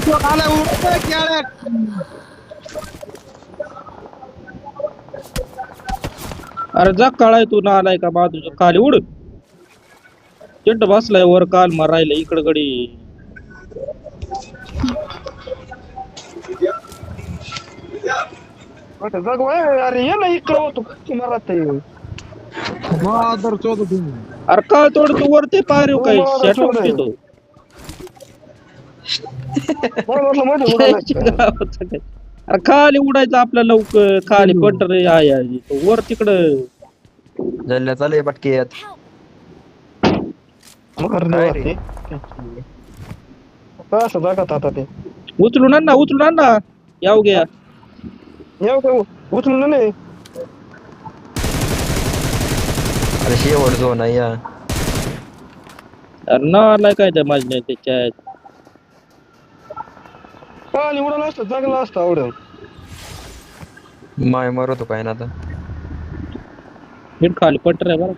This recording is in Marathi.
तो आला उडतोय केळ्यात. अरे जा काळाय तू ना आलाय का बाजूच्या खाली उड चिट्ट बसलाय वर काल मारायला इकडं गडी आता जगवाय अरे ये ना इकडं होतो तुम्हाला ते मादर चोद तुम्ही. अरे काय तोड तू वरती पायरीव हो काही मला शट सोड आहे तो मला वाटलं मध्ये उडाला का? अरे खाली उडायचं आपल्या लवकर खाली पटर आहे तो वर तिकडं जल्ल्या चालू पटकेत मग अरे काय देवा रे? ते काय असं जागात आता ते उचलून आण ना याव घ्या येऊ का उचलून नाही अरे शेवट जो नाही या अरे ना आलाय काय त्या माझ्या नाही त्याच्या पाणी उडाला असतं जगला असतं आवडं माय मरतो काय ना आता खाली पटर आहे बरं